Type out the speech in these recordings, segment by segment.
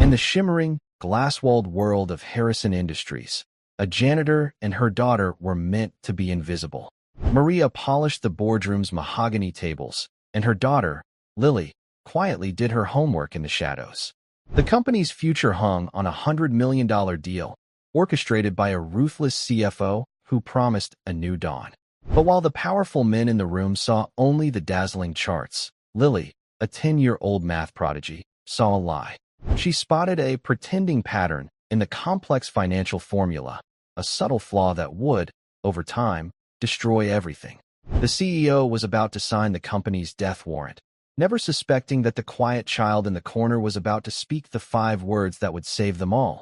In the shimmering, glass-walled world of Harrison Industries, a janitor and her daughter were meant to be invisible. Maria polished the boardroom's mahogany tables, and her daughter, Lily, quietly did her homework in the shadows. The company's future hung on a $100 million deal, orchestrated by a ruthless CFO who promised a new dawn. But while the powerful men in the room saw only the dazzling charts, Lily, a 10-year-old math prodigy, saw a lie. She spotted a pretending pattern in the complex financial formula, a subtle flaw that would, over time, destroy everything. The CEO was about to sign the company's death warrant, never suspecting that the quiet child in the corner was about to speak the 5 words that would save them all.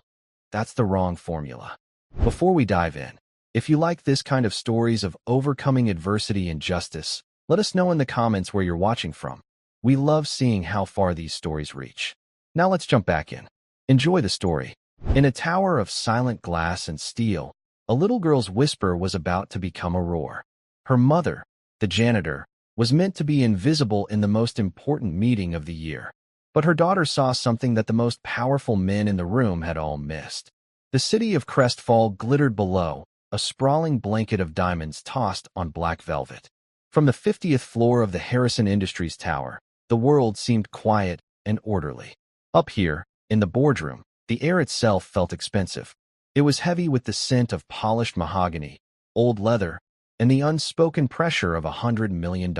That's the wrong formula. Before we dive in, if you like this kind of stories of overcoming adversity and justice, let us know in the comments where you're watching from. We love seeing how far these stories reach. Now let's jump back in. Enjoy the story. In a tower of silent glass and steel, a little girl's whisper was about to become a roar. Her mother, the janitor, was meant to be invisible in the most important meeting of the year. But her daughter saw something that the most powerful men in the room had all missed. The city of Crestfall glittered below, a sprawling blanket of diamonds tossed on black velvet. From the 50th floor of the Harrison Industries Tower, the world seemed quiet and orderly. Up here, in the boardroom, the air itself felt expensive. It was heavy with the scent of polished mahogany, old leather, and the unspoken pressure of $100 million.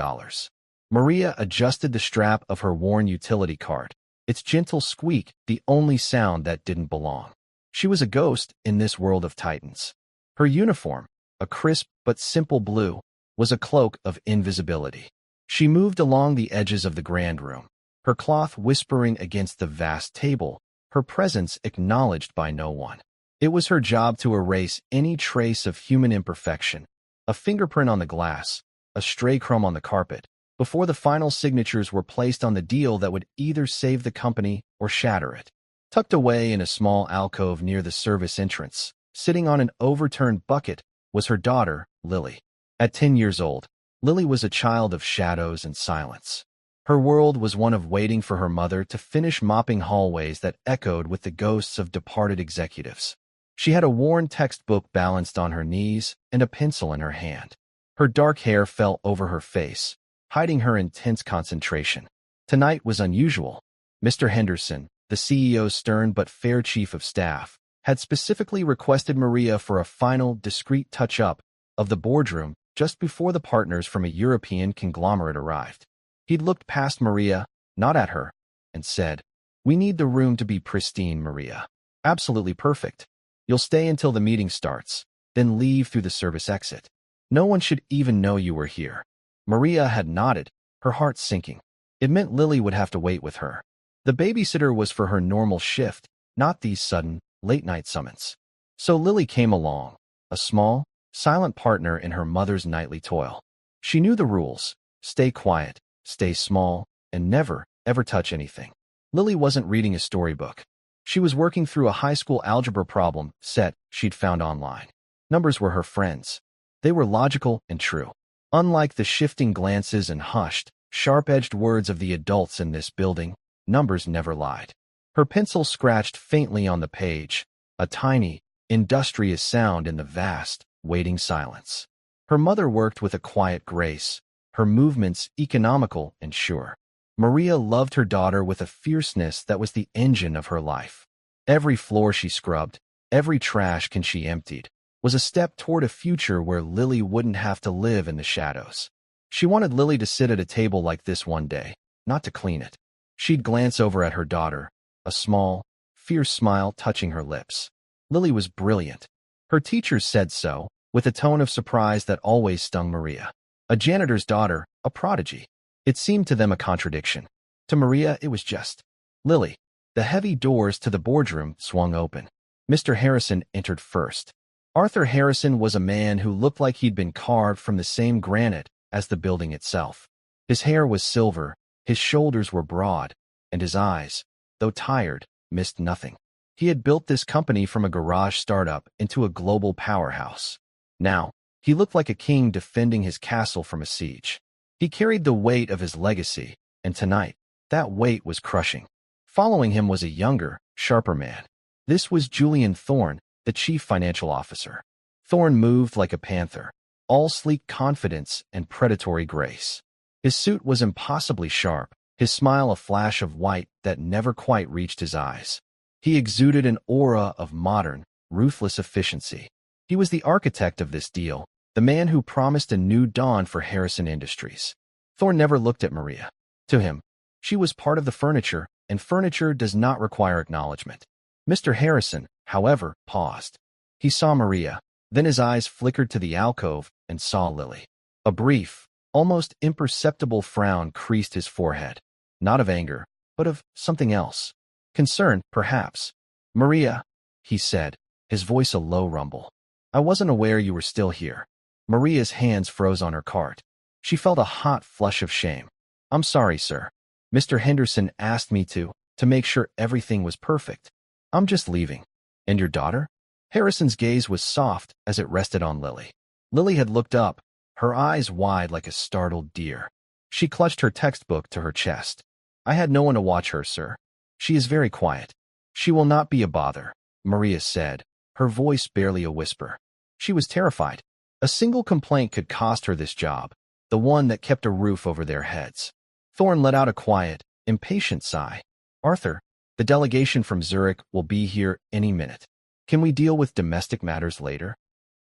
Maria adjusted the strap of her worn utility cart, its gentle squeak the only sound that didn't belong. She was a ghost in this world of titans. Her uniform, a crisp but simple blue, was a cloak of invisibility. She moved along the edges of the grand room, her cloth whispering against the vast table, her presence acknowledged by no one. It was her job to erase any trace of human imperfection, a fingerprint on the glass, a stray crumb on the carpet, before the final signatures were placed on the deal that would either save the company or shatter it. Tucked away in a small alcove near the service entrance, sitting on an overturned bucket, was her daughter, Lily. At 10 years old, Lily was a child of shadows and silence. Her world was one of waiting for her mother to finish mopping hallways that echoed with the ghosts of departed executives. She had a worn textbook balanced on her knees and a pencil in her hand. Her dark hair fell over her face, hiding her intense concentration. Tonight was unusual. Mr. Henderson, the CEO's stern but fair chief of staff, had specifically requested Maria for a final, discreet touch-up of the boardroom just before the partners from a European conglomerate arrived. He'd looked past Maria, not at her, and said, "We need the room to be pristine, Maria. Absolutely perfect. You'll stay until the meeting starts, then leave through the service exit. No one should even know you were here." Maria had nodded, her heart sinking. It meant Lily would have to wait with her. The babysitter was for her normal shift, not these sudden, late-night summons. So Lily came along, a small, silent partner in her mother's nightly toil. She knew the rules: stay quiet, stay small, and never, ever touch anything. Lily wasn't reading a storybook. She was working through a high school algebra problem set she'd found online. Numbers were her friends. They were logical and true. Unlike the shifting glances and hushed, sharp-edged words of the adults in this building, numbers never lied. Her pencil scratched faintly on the page, a tiny, industrious sound in the vast, waiting silence. Her mother worked with a quiet grace, her movements economical and sure. Maria loved her daughter with a fierceness that was the engine of her life. Every floor she scrubbed, every trash can she emptied, was a step toward a future where Lily wouldn't have to live in the shadows. She wanted Lily to sit at a table like this one day, not to clean it. She'd glance over at her daughter, a small, fierce smile touching her lips. Lily was brilliant. Her teachers said so, with a tone of surprise that always stung Maria. A janitor's daughter, a prodigy. It seemed to them a contradiction. To Maria, it was just Lily. The heavy doors to the boardroom swung open. Mr. Harrison entered first. Arthur Harrison was a man who looked like he'd been carved from the same granite as the building itself. His hair was silver, his shoulders were broad, and his eyes, though tired, missed nothing. He had built this company from a garage startup into a global powerhouse. Now, he looked like a king defending his castle from a siege. He carried the weight of his legacy, and tonight, that weight was crushing. Following him was a younger, sharper man. This was Julian Thorne, the chief financial officer. Thorne moved like a panther, all sleek confidence and predatory grace. His suit was impossibly sharp, his smile a flash of white that never quite reached his eyes. He exuded an aura of modern, ruthless efficiency. He was the architect of this deal, the man who promised a new dawn for Harrison Industries. Thorne never looked at Maria. To him, she was part of the furniture, and furniture does not require acknowledgement. Mr. Harrison, however, paused. He saw Maria, then his eyes flickered to the alcove and saw Lily. A brief, almost imperceptible frown creased his forehead. Not of anger, but of something else. Concern, perhaps. "Maria," he said, his voice a low rumble. "I wasn't aware you were still here." Maria's hands froze on her cart. She felt a hot flush of shame. "I'm sorry, sir. Mr. Henderson asked me to make sure everything was perfect. I'm just leaving." "And your daughter?" Harrison's gaze was soft as it rested on Lily. Lily had looked up, her eyes wide like a startled deer. She clutched her textbook to her chest. "I had no one to watch her, sir. She is very quiet." "She will not be a bother," Maria said, her voice barely a whisper. She was terrified. A single complaint could cost her this job, the one that kept a roof over their heads. Thorne let out a quiet, impatient sigh. "Arthur, the delegation from Zurich will be here any minute. Can we deal with domestic matters later?"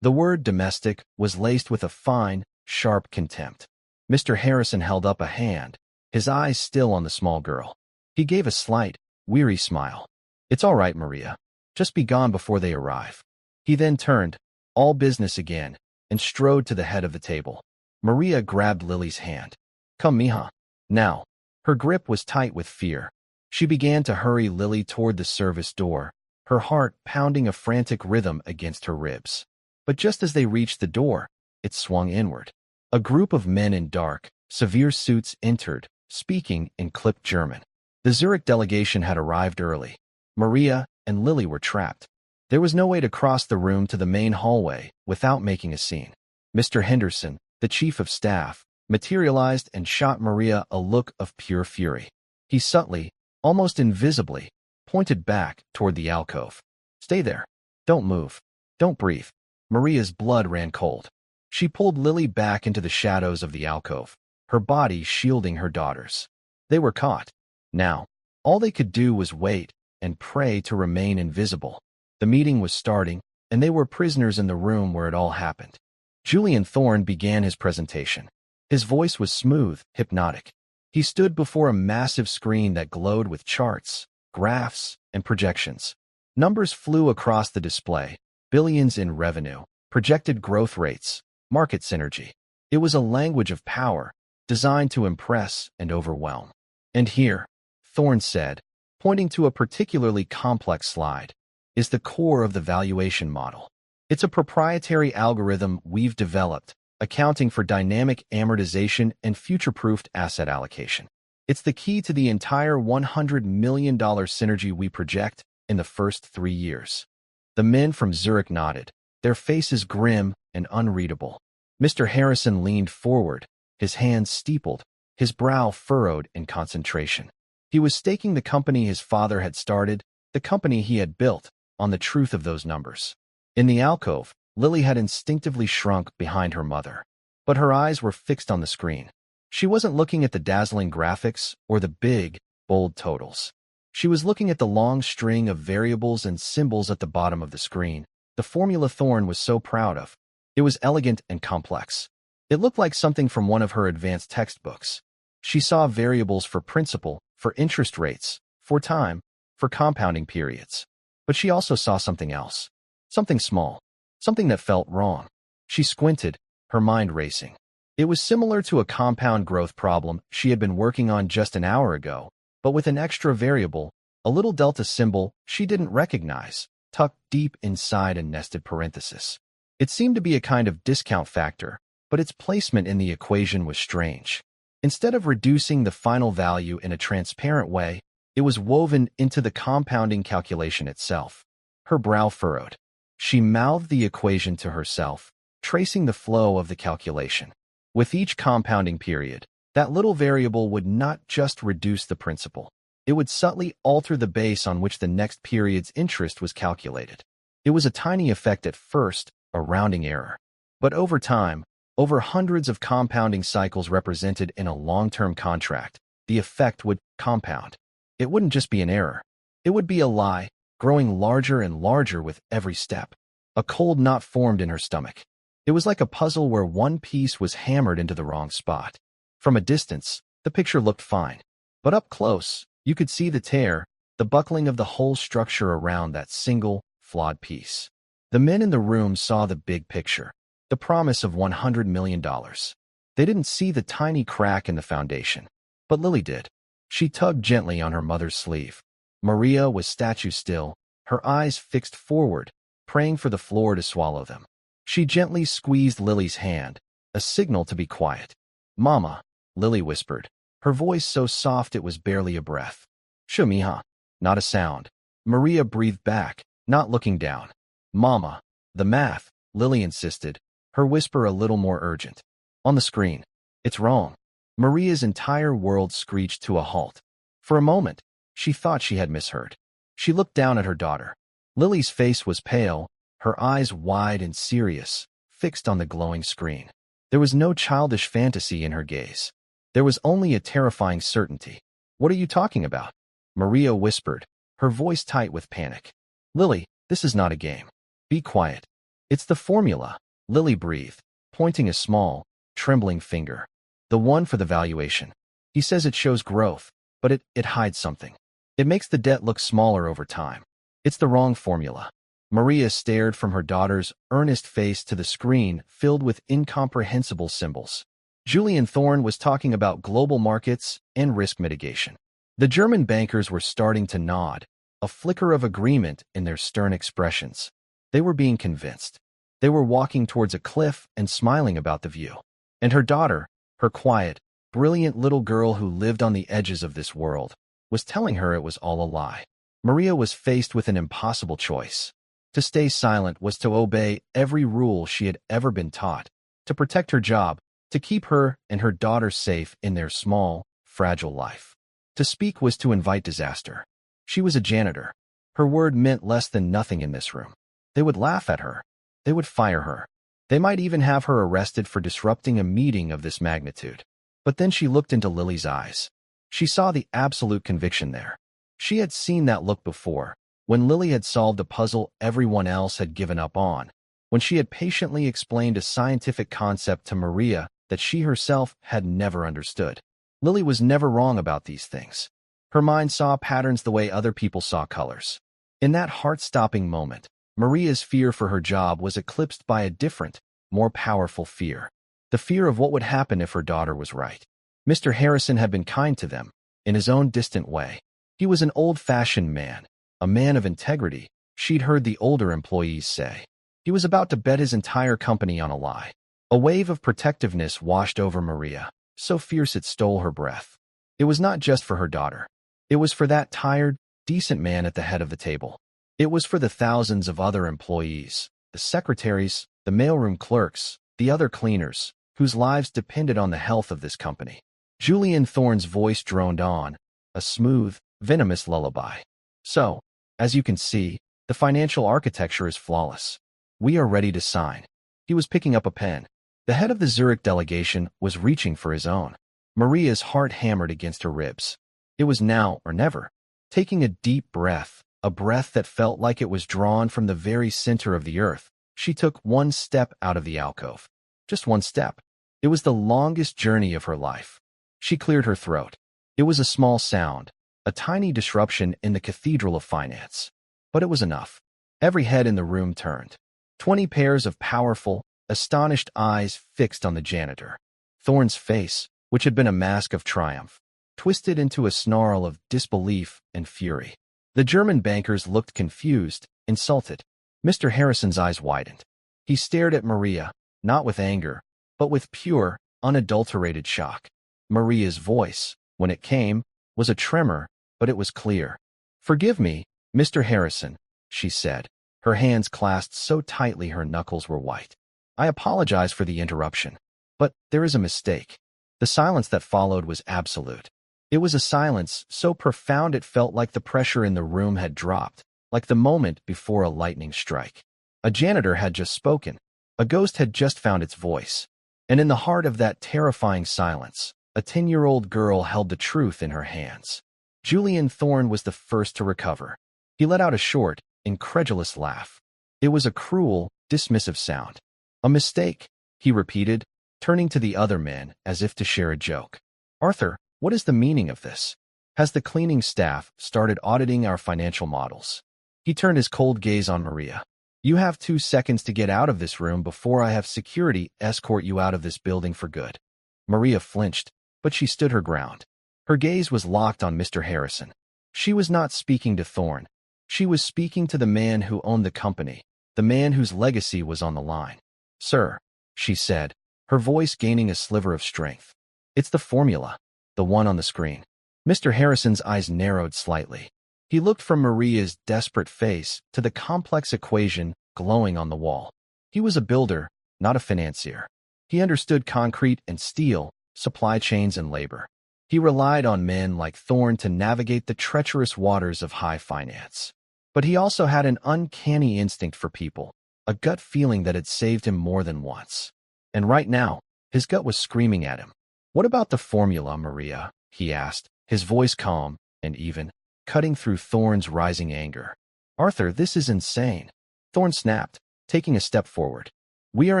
The word domestic was laced with a fine, sharp contempt. Mr. Harrison held up a hand, his eyes still on the small girl. He gave a slight, weary smile. "It's all right, Maria. Just be gone before they arrive." He then turned, all business again, and strode to the head of the table. Maria grabbed Lily's hand. "Come, mija." Now, her grip was tight with fear. She began to hurry Lily toward the service door, her heart pounding a frantic rhythm against her ribs. But just as they reached the door, it swung inward. A group of men in dark, severe suits entered, speaking in clipped German. The Zurich delegation had arrived early. Maria and Lily were trapped. There was no way to cross the room to the main hallway without making a scene. Mr. Henderson, the chief of staff, materialized and shot Maria a look of pure fury. He subtly, almost invisibly, pointed back toward the alcove. "Stay there. Don't move. Don't breathe." Maria's blood ran cold. She pulled Lily back into the shadows of the alcove, her body shielding her daughters. They were caught. Now, all they could do was wait and pray to remain invisible. The meeting was starting, and they were prisoners in the room where it all happened. Julian Thorne began his presentation. His voice was smooth, hypnotic. He stood before a massive screen that glowed with charts, graphs, and projections. Numbers flew across the display, billions in revenue, projected growth rates, market synergy. It was a language of power, designed to impress and overwhelm. "And here," Thorne said, pointing to a particularly complex slide, "is the core of the valuation model. It's a proprietary algorithm we've developed, accounting for dynamic amortization and future-proofed asset allocation. It's the key to the entire $100 million synergy we project in the first 3 years." The men from Zurich nodded, their faces grim and unreadable. Mr. Harrison leaned forward, his hands steepled, his brow furrowed in concentration. He was staking the company his father had started, the company he had built, on the truth of those numbers. In the alcove, Lily had instinctively shrunk behind her mother, but her eyes were fixed on the screen. She wasn't looking at the dazzling graphics or the big, bold totals. She was looking at the long string of variables and symbols at the bottom of the screen, the formula Thorne was so proud of. It was elegant and complex. It looked like something from one of her advanced textbooks. She saw variables for principal, for interest rates, for time, for compounding periods. But she also saw something else. Something small. Something that felt wrong. She squinted, her mind racing. It was similar to a compound growth problem she had been working on just an hour ago, but with an extra variable, a little delta symbol she didn't recognize, tucked deep inside a nested parenthesis. It seemed to be a kind of discount factor, but its placement in the equation was strange. Instead of reducing the final value in a transparent way, it was woven into the compounding calculation itself. Her brow furrowed. She mouthed the equation to herself, tracing the flow of the calculation. With each compounding period, that little variable would not just reduce the principal. It would subtly alter the base on which the next period's interest was calculated. It was a tiny effect at first, a rounding error. But over time, over hundreds of compounding cycles represented in a long-term contract, the effect would compound. It wouldn't just be an error. It would be a lie, growing larger and larger with every step. A cold knot formed in her stomach. It was like a puzzle where one piece was hammered into the wrong spot. From a distance, the picture looked fine. But up close, you could see the tear, the buckling of the whole structure around that single, flawed piece. The men in the room saw the big picture, the promise of $100 million. They didn't see the tiny crack in the foundation. But Lily did. She tugged gently on her mother's sleeve. Maria was statue still, her eyes fixed forward, praying for the floor to swallow them. She gently squeezed Lily's hand, a signal to be quiet. "Mama," Lily whispered, her voice so soft it was barely a breath. "Sure, mija." Not a sound. Maria breathed back, not looking down. "Mama." "The math," Lily insisted, her whisper a little more urgent. "On the screen. It's wrong." Maria's entire world screeched to a halt. For a moment, she thought she had misheard. She looked down at her daughter. Lily's face was pale, her eyes wide and serious, fixed on the glowing screen. There was no childish fantasy in her gaze. There was only a terrifying certainty. "What are you talking about?" Maria whispered, her voice tight with panic. "Lily, this is not a game. Be quiet." "It's the formula," Lily breathed, pointing a small, trembling finger. "The one for the valuation. He says it shows growth, but it hides something. It makes the debt look smaller over time. It's the wrong formula." Maria stared from her daughter's earnest face to the screen filled with incomprehensible symbols. Julian Thorne was talking about global markets and risk mitigation. The German bankers were starting to nod, a flicker of agreement in their stern expressions. They were being convinced. They were walking towards a cliff and smiling about the view. And her daughter, her quiet, brilliant little girl who lived on the edges of this world, was telling her it was all a lie. Maria was faced with an impossible choice. To stay silent was to obey every rule she had ever been taught, to protect her job, to keep her and her daughter safe in their small, fragile life. To speak was to invite disaster. She was a janitor. Her word meant less than nothing in this room. They would laugh at her. They would fire her. They might even have her arrested for disrupting a meeting of this magnitude. But then she looked into Lily's eyes. She saw the absolute conviction there. She had seen that look before, when Lily had solved a puzzle everyone else had given up on, when she had patiently explained a scientific concept to Maria that she herself had never understood. Lily was never wrong about these things. Her mind saw patterns the way other people saw colors. In that heart-stopping moment, Maria's fear for her job was eclipsed by a different, more powerful fear. The fear of what would happen if her daughter was right. Mr. Harrison had been kind to them, in his own distant way. He was an old-fashioned man, a man of integrity, she'd heard the older employees say. He was about to bet his entire company on a lie. A wave of protectiveness washed over Maria, so fierce it stole her breath. It was not just for her daughter. It was for that tired, decent man at the head of the table. It was for the thousands of other employees, the secretaries, the mailroom clerks, the other cleaners, whose lives depended on the health of this company. Julian Thorne's voice droned on, a smooth, venomous lullaby. "So, as you can see, the financial architecture is flawless. We are ready to sign." He was picking up a pen. The head of the Zurich delegation was reaching for his own. Maria's heart hammered against her ribs. It was now or never. Taking a deep breath, a breath that felt like it was drawn from the very center of the earth, she took one step out of the alcove. Just one step. It was the longest journey of her life. She cleared her throat. It was a small sound, a tiny disruption in the cathedral of finance. But it was enough. Every head in the room turned. 20 pairs of powerful, astonished eyes fixed on the janitor. Thorne's face, which had been a mask of triumph, twisted into a snarl of disbelief and fury. The German bankers looked confused, insulted. Mr. Harrison's eyes widened. He stared at Maria, not with anger, but with pure, unadulterated shock. Maria's voice, when it came, was a tremor, but it was clear. "Forgive me, Mr. Harrison," she said, her hands clasped so tightly her knuckles were white. "I apologize for the interruption. But there is a mistake." The silence that followed was absolute. It was a silence so profound it felt like the pressure in the room had dropped, like the moment before a lightning strike. A janitor had just spoken. A ghost had just found its voice. And in the heart of that terrifying silence, a 10-year-old girl held the truth in her hands. Julian Thorne was the first to recover. He let out a short, incredulous laugh. It was a cruel, dismissive sound. A mistake, he repeated, turning to the other men as if to share a joke. Arthur, what is the meaning of this? Has the cleaning staff started auditing our financial models? He turned his cold gaze on Maria. You have 2 seconds to get out of this room before I have security escort you out of this building for good. Maria flinched, but she stood her ground. Her gaze was locked on Mr. Harrison. She was not speaking to Thorne. She was speaking to the man who owned the company, the man whose legacy was on the line. Sir, she said, her voice gaining a sliver of strength. It's the formula, the one on the screen. Mr. Harrison's eyes narrowed slightly. He looked from Maria's desperate face to the complex equation glowing on the wall. He was a builder, not a financier. He understood concrete and steel, supply chains and labor. He relied on men like Thorne to navigate the treacherous waters of high finance. But he also had an uncanny instinct for people, a gut feeling that had saved him more than once. And right now, his gut was screaming at him. What about the formula, Maria? He asked, his voice calm and even, cutting through Thorne's rising anger. Arthur, this is insane. Thorne snapped, taking a step forward. We are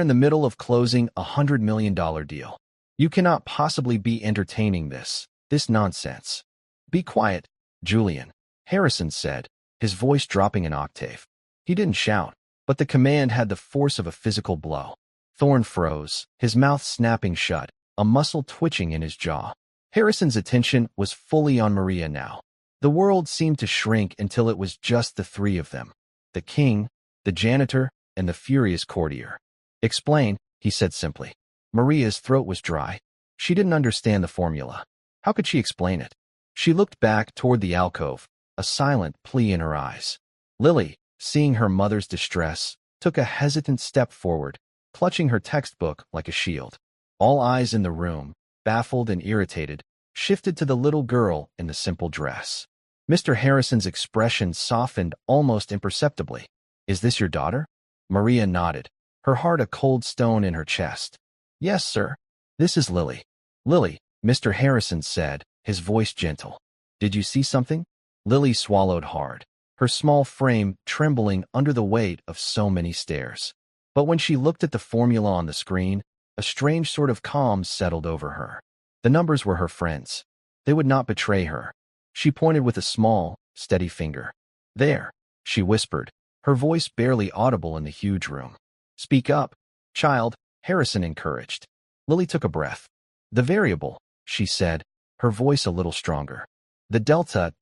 in the middle of closing a $100 million deal. You cannot possibly be entertaining this nonsense. Be quiet, Julian, Harrison said, his voice dropping an octave. He didn't shout, but the command had the force of a physical blow. Thorne froze, his mouth snapping shut, a muscle twitching in his jaw. Harrison's attention was fully on Maria now. The world seemed to shrink until it was just the 3 of them. The king, the janitor, and the furious courtier. Explain, he said simply. Maria's throat was dry. She didn't understand the formula. How could she explain it? She looked back toward the alcove, a silent plea in her eyes. Lily, seeing her mother's distress, took a hesitant step forward, clutching her textbook like a shield. All eyes in the room, baffled and irritated, shifted to the little girl in the simple dress. Mr. Harrison's expression softened almost imperceptibly. Is this your daughter? Maria nodded, her heart a cold stone in her chest. Yes, sir. This is Lily. Lily, Mr. Harrison said, his voice gentle. Did you see something? Lily swallowed hard, her small frame trembling under the weight of so many stares. But when she looked at the formula on the screen, a strange sort of calm settled over her. The numbers were her friends. They would not betray her. She pointed with a small, steady finger. There, she whispered, her voice barely audible in the huge room. Speak up, child, Harrison encouraged. Lily took a breath. The variable, she said, her voice a little stronger. The delta.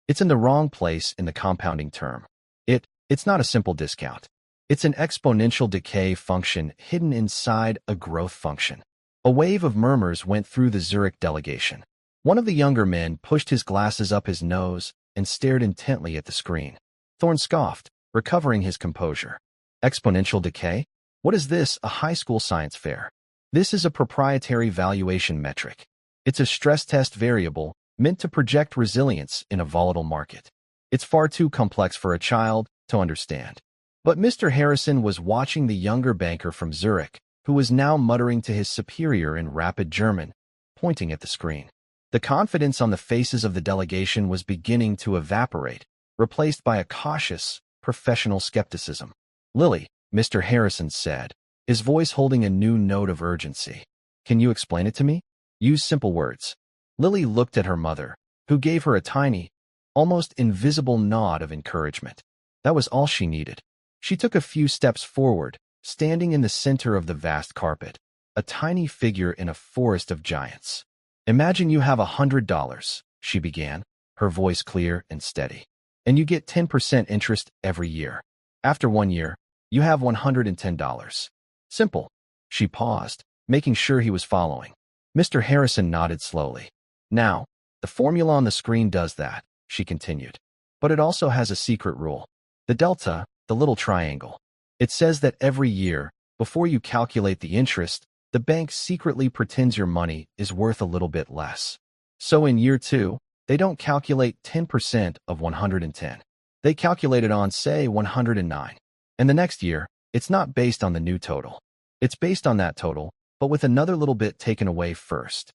It's in the wrong place in the compounding term. It's not a simple discount. It's an exponential decay function hidden inside a growth function. A wave of murmurs went through the Zurich delegation. One of the younger men pushed his glasses up his nose and stared intently at the screen. Thorne scoffed, recovering his composure. Exponential decay? What is this, a high school science fair? This is a proprietary valuation metric. It's a stress test variable meant to project resilience in a volatile market. It's far too complex for a child to understand. But Mr. Harrison was watching the younger banker from Zurich, who was now muttering to his superior in rapid German, pointing at the screen. The confidence on the faces of the delegation was beginning to evaporate, replaced by a cautious, professional skepticism. Lily, Mr. Harrison said, his voice holding a new note of urgency. Can you explain it to me? Use simple words. Lily looked at her mother, who gave her a tiny, almost invisible nod of encouragement. That was all she needed. She took a few steps forward, standing in the center of the vast carpet, a tiny figure in a forest of giants. Imagine you have $100, she began, her voice clear and steady. And you get 10% interest every year. After 1 year, you have $110. Simple. She paused, making sure he was following. Mr. Harrison nodded slowly. Now, the formula on the screen does that, she continued. But it also has a secret rule. The delta, the little triangle. It says that every year, before you calculate the interest, the bank secretly pretends your money is worth a little bit less. So in year 2, they don't calculate 10% of 110. They calculate it on, say, 109. And the next year, it's not based on the new total. It's based on that total, but with another little bit taken away first.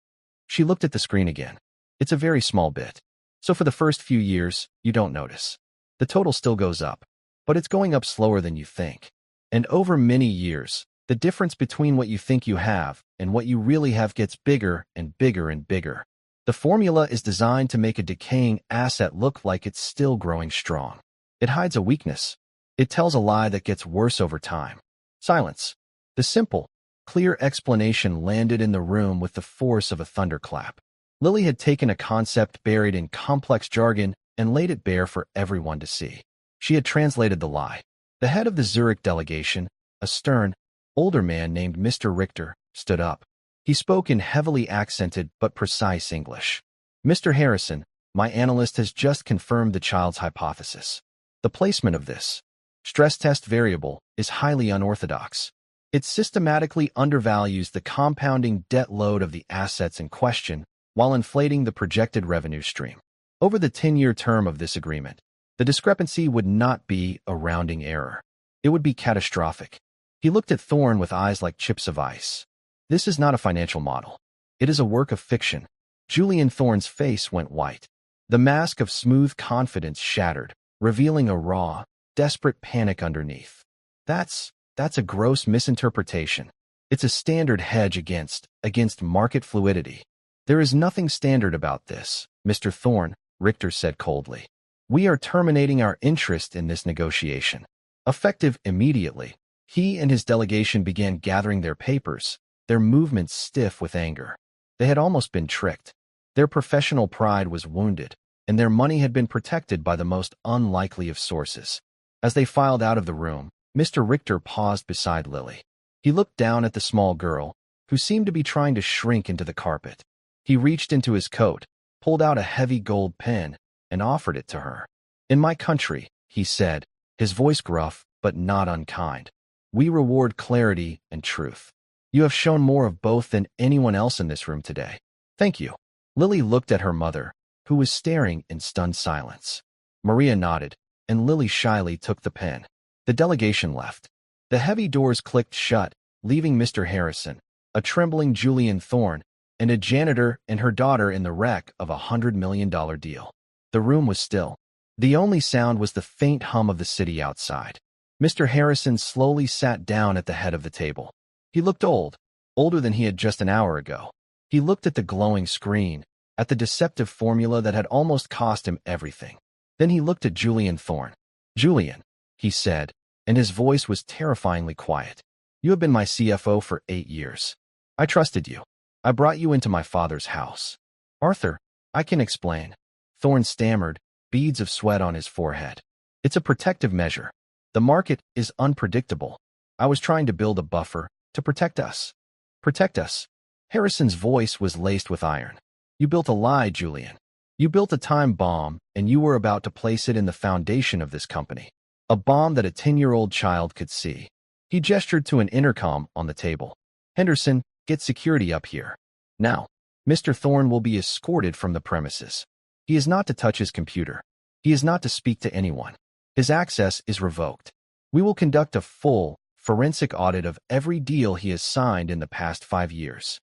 She looked at the screen again. It's a very small bit. So for the first few years, you don't notice. The total still goes up, but it's going up slower than you think. And over many years, the difference between what you think you have and what you really have gets bigger and bigger and bigger. The formula is designed to make a decaying asset look like it's still growing strong. It hides a weakness. It tells a lie that gets worse over time. Silence. The simple, clear explanation landed in the room with the force of a thunderclap. Lily had taken a concept buried in complex jargon and laid it bare for everyone to see. She had translated the lie. The head of the Zurich delegation, a stern, older man named Mr. Richter, stood up. He spoke in heavily accented but precise English. "Mr. Harrison, my analyst has just confirmed the child's hypothesis. The placement of this stress test variable is highly unorthodox. It systematically undervalues the compounding debt load of the assets in question while inflating the projected revenue stream. Over the 10-year term of this agreement, the discrepancy would not be a rounding error. It would be catastrophic." He looked at Thorne with eyes like chips of ice. "This is not a financial model. It is a work of fiction." Julian Thorne's face went white. The mask of smooth confidence shattered, revealing a raw, desperate panic underneath. That's a gross misinterpretation. It's a standard hedge against market fluidity. "There is nothing standard about this, Mr. Thorne," Richter said coldly. "We are terminating our interest in this negotiation." Effective immediately, he and his delegation began gathering their papers, their movements stiff with anger. They had almost been tricked. Their professional pride was wounded, and their money had been protected by the most unlikely of sources. As they filed out of the room, Mr. Richter paused beside Lily. He looked down at the small girl, who seemed to be trying to shrink into the carpet. He reached into his coat, pulled out a heavy gold pen, and offered it to her. "In my country," he said, his voice gruff but not unkind, "we reward clarity and truth. You have shown more of both than anyone else in this room today. Thank you." Lily looked at her mother, who was staring in stunned silence. Maria nodded, and Lily shyly took the pen. The delegation left. The heavy doors clicked shut, leaving Mr. Harrison, a trembling Julian Thorne, and a janitor and her daughter in the wreck of a $100 million deal. The room was still. The only sound was the faint hum of the city outside. Mr. Harrison slowly sat down at the head of the table. He looked old, older than he had just an hour ago. He looked at the glowing screen, at the deceptive formula that had almost cost him everything. Then he looked at Julian Thorne. "Julian," he said, and his voice was terrifyingly quiet. "You have been my CFO for 8 years. I trusted you. I brought you into my father's house." "Arthur, I can explain." Thorne stammered, beads of sweat on his forehead. "It's a protective measure. The market is unpredictable. I was trying to build a buffer to protect us." "Protect us?" Harrison's voice was laced with iron. "You built a lie, Julian. You built a time bomb, and you were about to place it in the foundation of this company. A bomb that a 10-year-old child could see." He gestured to an intercom on the table. "Henderson, get security up here. Now." Mr. Thorne will be escorted from the premises. He is not to touch his computer. He is not to speak to anyone. His access is revoked. We will conduct a full, forensic audit of every deal he has signed in the past 5 years.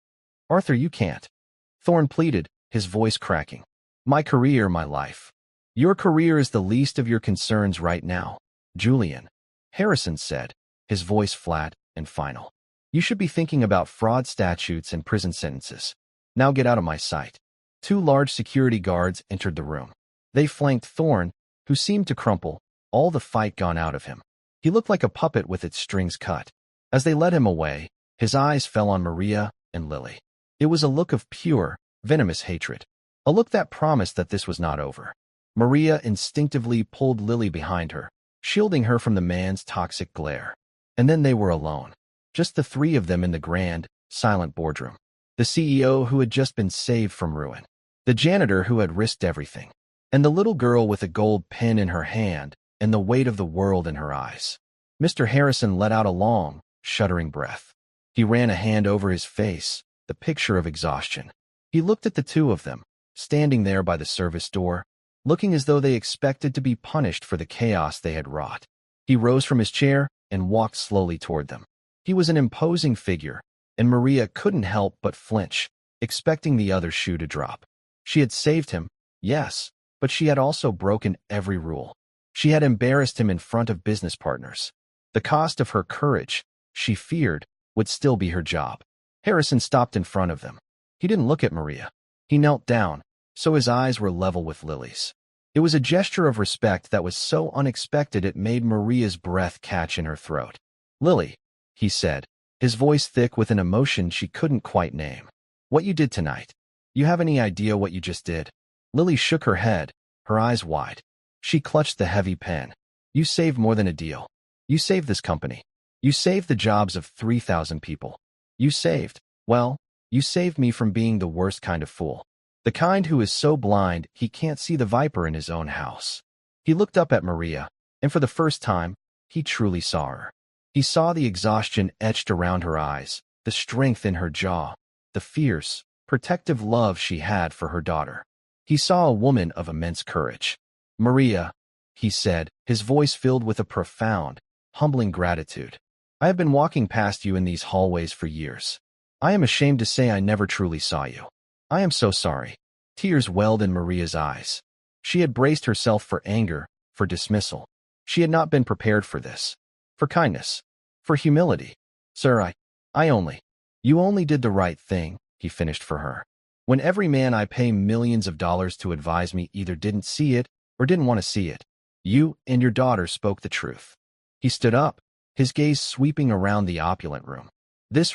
"Arthur, you can't." Thorne pleaded, his voice cracking. "My career, my life." "Your career is the least of your concerns right now, Julian," Harrison said, his voice flat and final. "You should be thinking about fraud statutes and prison sentences. Now get out of my sight." 2 large security guards entered the room. They flanked Thorne, who seemed to crumple, all the fight gone out of him. He looked like a puppet with its strings cut. As they led him away, his eyes fell on Maria and Lily. It was a look of pure, venomous hatred. A look that promised that this was not over. Maria instinctively pulled Lily behind her, shielding her from the man's toxic glare. And then they were alone. Just the 3 of them in the grand, silent boardroom. The CEO who had just been saved from ruin. The janitor who had risked everything. And the little girl with a gold pen in her hand and the weight of the world in her eyes. Mr. Harrison let out a long, shuddering breath. He ran a hand over his face, the picture of exhaustion. He looked at the 2 of them, standing there by the service door, looking as though they expected to be punished for the chaos they had wrought. He rose from his chair and walked slowly toward them. He was an imposing figure, and Maria couldn't help but flinch, expecting the other shoe to drop. She had saved him, yes, but she had also broken every rule. She had embarrassed him in front of business partners. The cost of her courage, she feared, would still be her job. Harrison stopped in front of them. He didn't look at Maria. He knelt down, so his eyes were level with Lily's. It was a gesture of respect that was so unexpected it made Maria's breath catch in her throat. "Lily," he said, his voice thick with an emotion she couldn't quite name. "What you did tonight. You have any idea what you just did?" Lily shook her head, her eyes wide. She clutched the heavy pen. "You saved more than a deal. You saved this company. You saved the jobs of 3,000 people. You saved, well, you saved me from being the worst kind of fool. The kind who is so blind he can't see the viper in his own house." He looked up at Maria, and for the first time, he truly saw her. He saw the exhaustion etched around her eyes, the strength in her jaw, the fierce, protective love she had for her daughter. He saw a woman of immense courage. "Maria," he said, his voice filled with a profound, humbling gratitude. "I have been walking past you in these hallways for years. I am ashamed to say I never truly saw you. I am so sorry." Tears welled in Maria's eyes. She had braced herself for anger, for dismissal. She had not been prepared for this. For kindness. For humility. "Sir, you only did the right thing," he finished for her. "When every man I pay millions of dollars to advise me either didn't see it or didn't want to see it, you and your daughter spoke the truth." He stood up, his gaze sweeping around the opulent room.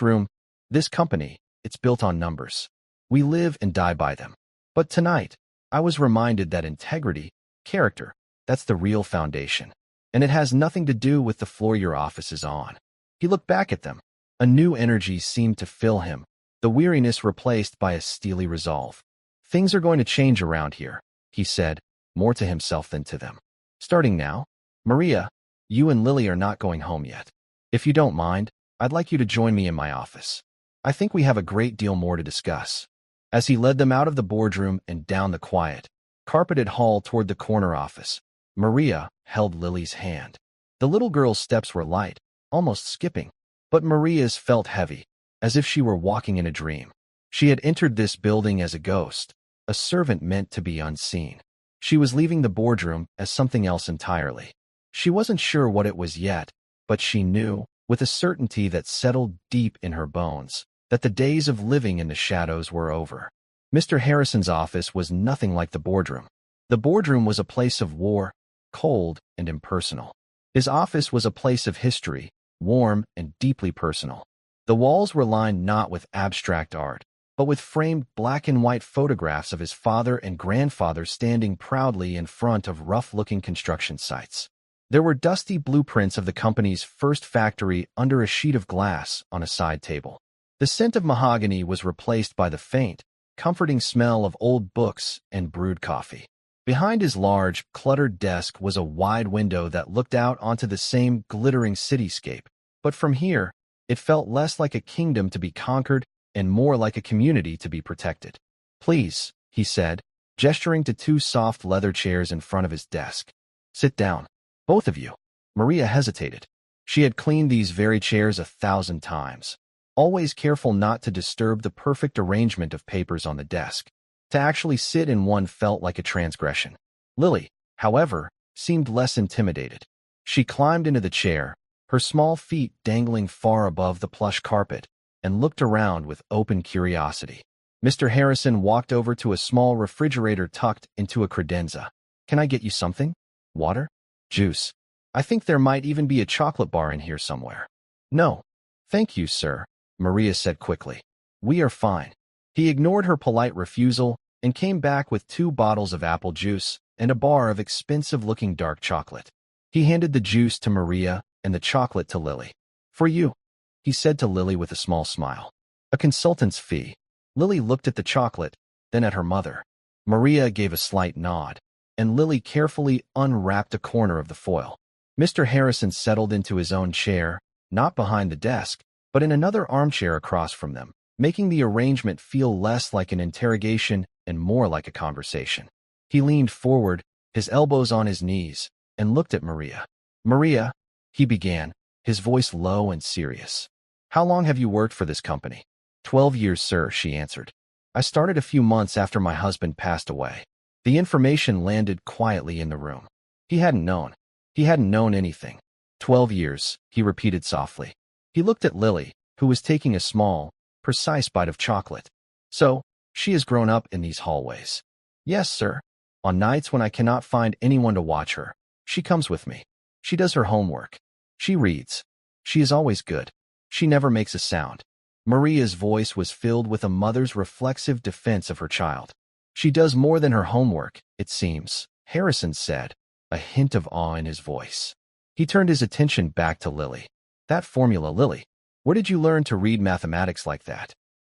Room, this company, it's built on numbers. We live and die by them. But tonight, I was reminded that integrity, character, that's the real foundation. And it has nothing to do with the floor your office is on." He looked back at them. A new energy seemed to fill him, the weariness replaced by a steely resolve. "Things are going to change around here," he said, more to himself than to them. "Starting now, Maria, you and Lily are not going home yet. If you don't mind, I'd like you to join me in my office. I think we have a great deal more to discuss." As he led them out of the boardroom and down the quiet, carpeted hall toward the corner office, Maria held Lily's hand. The little girl's steps were light, almost skipping, but Maria's felt heavy, as if she were walking in a dream. She had entered this building as a ghost, a servant meant to be unseen. She was leaving the boardroom as something else entirely. She wasn't sure what it was yet, but she knew, with a certainty that settled deep in her bones, that the days of living in the shadows were over. Mr. Harrison's office was nothing like the boardroom. The boardroom was a place of war, cold and impersonal. His office was a place of history, warm and deeply personal. The walls were lined not with abstract art, but with framed black and white photographs of his father and grandfather standing proudly in front of rough-looking construction sites. There were dusty blueprints of the company's first factory under a sheet of glass on a side table. The scent of mahogany was replaced by the faint, comforting smell of old books and brewed coffee. Behind his large, cluttered desk was a wide window that looked out onto the same glittering cityscape, but from here, it felt less like a kingdom to be conquered and more like a community to be protected. "Please," he said, gesturing to two soft leather chairs in front of his desk. "Sit down. Both of you." Maria hesitated. She had cleaned these very chairs 1,000 times, always careful not to disturb the perfect arrangement of papers on the desk. To actually sit in one felt like a transgression. Lily, however, seemed less intimidated. She climbed into the chair, her small feet dangling far above the plush carpet, and looked around with open curiosity. Mr. Harrison walked over to a small refrigerator tucked into a credenza. "Can I get you something? Water? Juice? I think there might even be a chocolate bar in here somewhere." "No, thank you, sir," Maria said quickly. "We are fine." He ignored her polite refusal and came back with 2 bottles of apple juice and a bar of expensive-looking dark chocolate. He handed the juice to Maria and the chocolate to Lily. "For you," he said to Lily with a small smile. "A consultant's fee." Lily looked at the chocolate, then at her mother. Maria gave a slight nod, and Lily carefully unwrapped a corner of the foil. Mr. Harrison settled into his own chair, not behind the desk, but in another armchair across from them, making the arrangement feel less like an interrogation and more like a conversation. He leaned forward, his elbows on his knees, and looked at Maria. "Maria," he began, his voice low and serious. "How long have you worked for this company?" 12 years, sir," she answered. "I started a few months after my husband passed away." The information landed quietly in the room. He hadn't known. He hadn't known anything. 12 years, he repeated softly. He looked at Lily, who was taking a small, precise bite of chocolate. "So, she has grown up in these hallways." "Yes, sir. On nights when I cannot find anyone to watch her, she comes with me. She does her homework. She reads. She is always good. She never makes a sound." Maria's voice was filled with a mother's reflexive defense of her child. "She does more than her homework, it seems," Harrison said, a hint of awe in his voice. He turned his attention back to Lily. "That formula, Lily. Where did you learn to read mathematics like that?"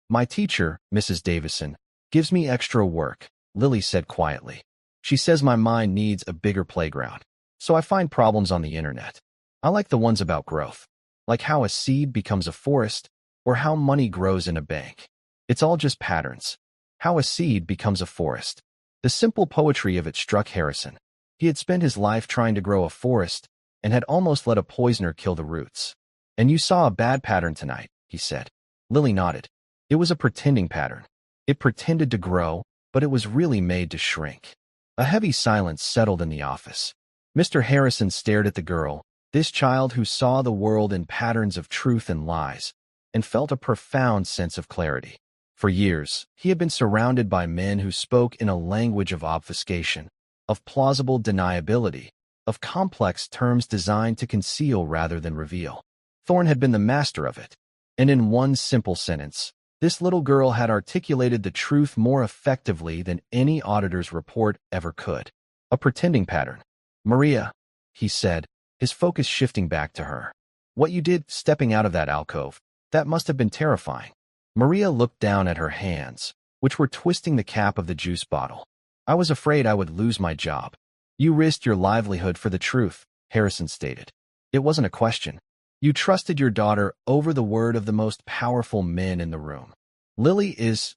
"My teacher, Mrs. Davison, gives me extra work," Lily said quietly. "She says my mind needs a bigger playground, so I find problems on the internet. I like the ones about growth, like how a seed becomes a forest or how money grows in a bank. It's all just patterns. How a seed becomes a forest." The simple poetry of it struck Harrison. He had spent his life trying to grow a forest and had almost let a poisoner kill the roots. "And you saw a bad pattern tonight," he said. Lily nodded. "It was a pretending pattern. It pretended to grow, but it was really made to shrink." A heavy silence settled in the office. Mr. Harrison stared at the girl, this child who saw the world in patterns of truth and lies, and felt a profound sense of clarity. For years, he had been surrounded by men who spoke in a language of obfuscation, of plausible deniability, of complex terms designed to conceal rather than reveal. Thorne had been the master of it, and in one simple sentence, this little girl had articulated the truth more effectively than any auditor's report ever could. "A pretending pattern. Maria," he said, his focus shifting back to her. "What you did stepping out of that alcove, that must have been terrifying." Maria looked down at her hands, which were twisting the cap of the juice bottle. "I was afraid I would lose my job." "You risked your livelihood for the truth," Harrison stated. "It wasn't a question. You trusted your daughter over the word of the most powerful men in the room."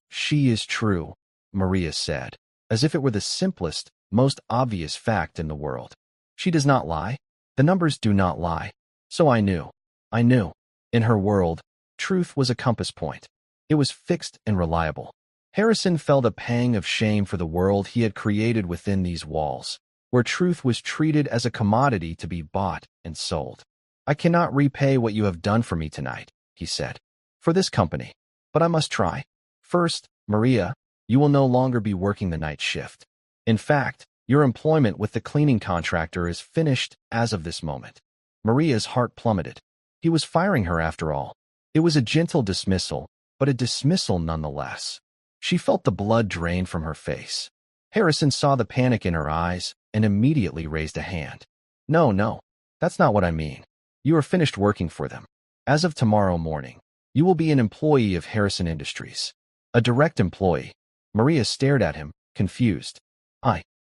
She is true," Maria said, as if it were the simplest, most obvious fact in the world. "She does not lie. The numbers do not lie. So I knew. I knew." In her world, truth was a compass point. It was fixed and reliable. Harrison felt a pang of shame for the world he had created within these walls, where truth was treated as a commodity to be bought and sold. "I cannot repay what you have done for me tonight," he said, "for this company. But I must try. First, Maria, you will no longer be working the night shift. In fact, your employment with the cleaning contractor is finished as of this moment." Maria's heart plummeted. He was firing her after all. It was a gentle dismissal, but a dismissal nonetheless. She felt the blood drain from her face. Harrison saw the panic in her eyes and immediately raised a hand. "No, no, that's not what I mean. You are finished working for them. As of tomorrow morning, you will be an employee of Harrison Industries." "A direct employee." Maria stared at him, confused.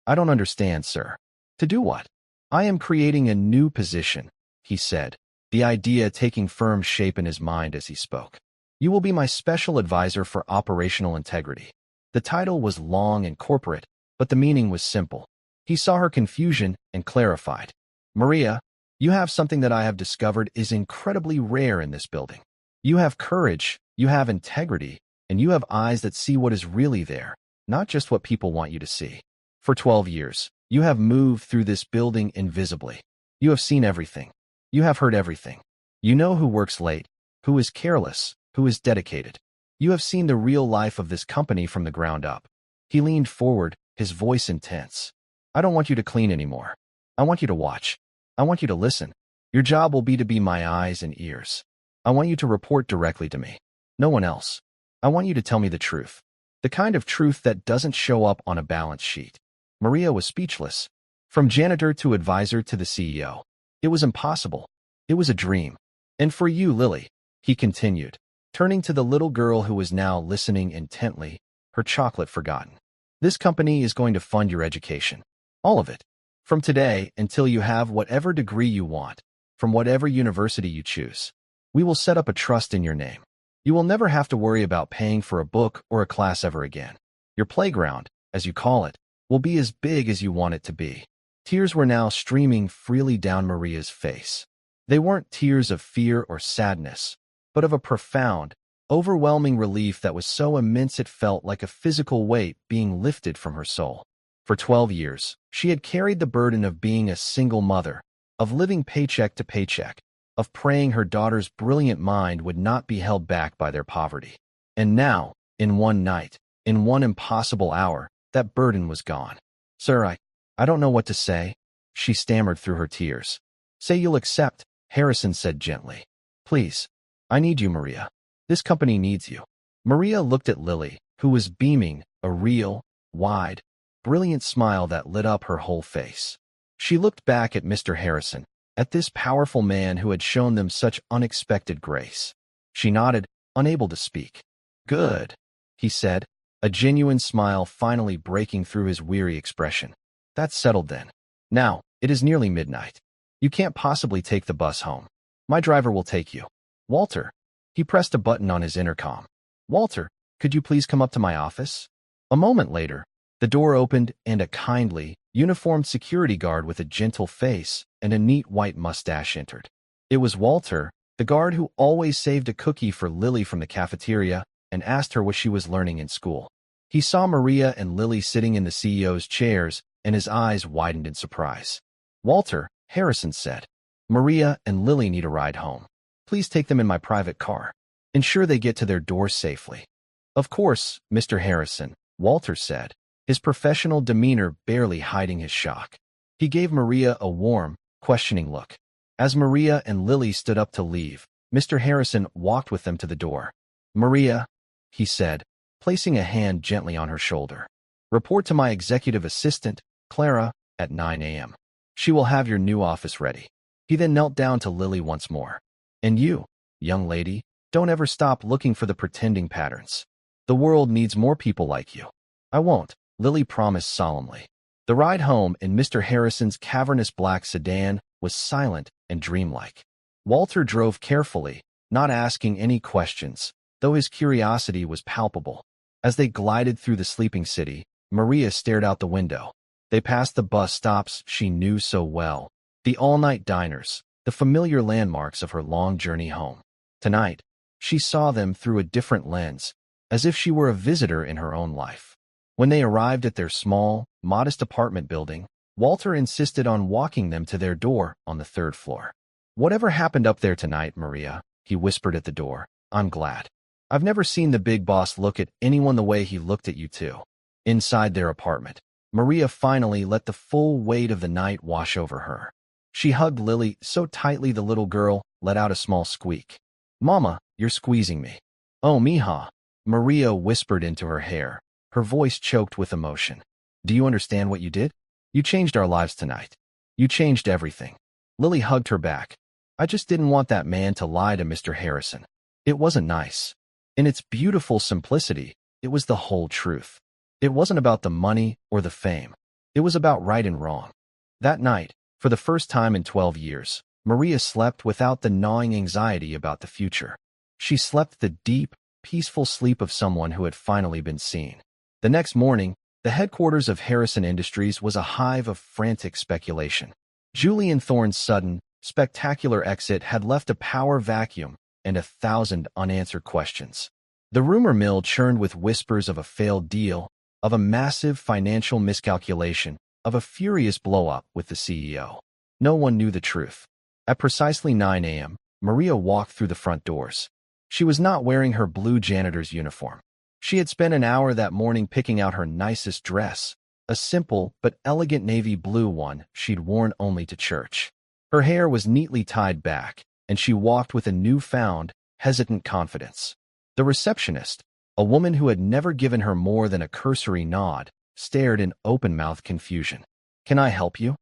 I don't understand, sir." "To do what?" "I am creating a new position," he said, the idea taking firm shape in his mind as he spoke. "You will be my special advisor for operational integrity." The title was long and corporate, but the meaning was simple. He saw her confusion and clarified. "Maria, you have something that I have discovered is incredibly rare in this building. You have courage, you have integrity, and you have eyes that see what is really there, not just what people want you to see. For 12 years, you have moved through this building invisibly. You have seen everything. You have heard everything. You know who works late, who is careless, who is dedicated. You have seen the real life of this company from the ground up." He leaned forward, his voice intense. "I don't want you to clean anymore. I want you to watch. I want you to listen. Your job will be to be my eyes and ears. I want you to report directly to me. No one else. I want you to tell me the truth. The kind of truth that doesn't show up on a balance sheet." Maria was speechless. From janitor to advisor to the CEO. It was impossible. It was a dream. "And for you, Lily," he continued, turning to the little girl who was now listening intently, her chocolate forgotten. "This company is going to fund your education. All of it. From today until you have whatever degree you want, from whatever university you choose. We will set up a trust in your name. You will never have to worry about paying for a book or a class ever again. Your playground, as you call it, will be as big as you want it to be." Tears were now streaming freely down Maria's face. They weren't tears of fear or sadness, but of a profound, overwhelming relief that was so immense it felt like a physical weight being lifted from her soul. For 12 years, she had carried the burden of being a single mother, of living paycheck to paycheck, of praying her daughter's brilliant mind would not be held back by their poverty. And now, in one night, in one impossible hour, that burden was gone. "Sir, I don't know what to say," she stammered through her tears. "Say you'll accept," Harrison said gently. "Please, I need you, Maria. This company needs you." Maria looked at Lily, who was beaming, a real, wide, brilliant smile that lit up her whole face. She looked back at Mr. Harrison, at this powerful man who had shown them such unexpected grace. She nodded, unable to speak. "Good," he said, a genuine smile finally breaking through his weary expression. "That's settled then. Now, it is nearly midnight. You can't possibly take the bus home. My driver will take you. Walter." He pressed a button on his intercom. "Walter, could you please come up to my office?" A moment later, the door opened and a kindly, uniformed security guard with a gentle face and a neat white mustache entered. It was Walter, the guard who always saved a cookie for Lily from the cafeteria and asked her what she was learning in school. He saw Maria and Lily sitting in the CEO's chairs, and his eyes widened in surprise. "Walter," Harrison said, "Maria and Lily need a ride home. Please take them in my private car. Ensure they get to their doors safely." "Of course, Mr. Harrison," Walter said, his professional demeanor barely hiding his shock. He gave Maria a warm, questioning look. As Maria and Lily stood up to leave, Mr. Harrison walked with them to the door. "Maria," he said, placing a hand gently on her shoulder, "report to my executive assistant, Clara, at 9 a.m. She will have your new office ready." He then knelt down to Lily once more. "And you, young lady, don't ever stop looking for the pretending patterns. The world needs more people like you." "I won't," Lily promised solemnly. The ride home in Mr. Harrison's cavernous black sedan was silent and dreamlike. Walter drove carefully, not asking any questions, though his curiosity was palpable. As they glided through the sleeping city, Maria stared out the window. They passed the bus stops she knew so well, the all-night diners, the familiar landmarks of her long journey home. Tonight, she saw them through a different lens, as if she were a visitor in her own life. When they arrived at their small, modest apartment building, Walter insisted on walking them to their door on the 3rd floor. "Whatever happened up there tonight, Maria," he whispered at the door, "I'm glad. I've never seen the big boss look at anyone the way he looked at you two." Inside their apartment, Maria finally let the full weight of the night wash over her. She hugged Lily so tightly the little girl let out a small squeak. "Mama, you're squeezing me." "Oh, mija," Maria whispered into her hair, her voice choked with emotion. "Do you understand what you did? You changed our lives tonight. You changed everything." Lily hugged her back. "I just didn't want that man to lie to Mr. Harrison. It wasn't nice." In its beautiful simplicity, it was the whole truth. It wasn't about the money or the fame. It was about right and wrong. That night, for the first time in 12 years, Maria slept without the gnawing anxiety about the future. She slept the deep, peaceful sleep of someone who had finally been seen. The next morning, the headquarters of Harrison Industries was a hive of frantic speculation. Julian Thorne's sudden, spectacular exit had left a power vacuum and 1,000 unanswered questions. The rumor mill churned with whispers of a failed deal, of a massive financial miscalculation, of a furious blow-up with the CEO. No one knew the truth. At precisely 9 a.m., Maria walked through the front doors. She was not wearing her blue janitor's uniform. She had spent an hour that morning picking out her nicest dress, a simple but elegant navy blue one she'd worn only to church. Her hair was neatly tied back, and she walked with a newfound, hesitant confidence. The receptionist, a woman who had never given her more than a cursory nod, stared in open-mouthed confusion. "Can I help you?"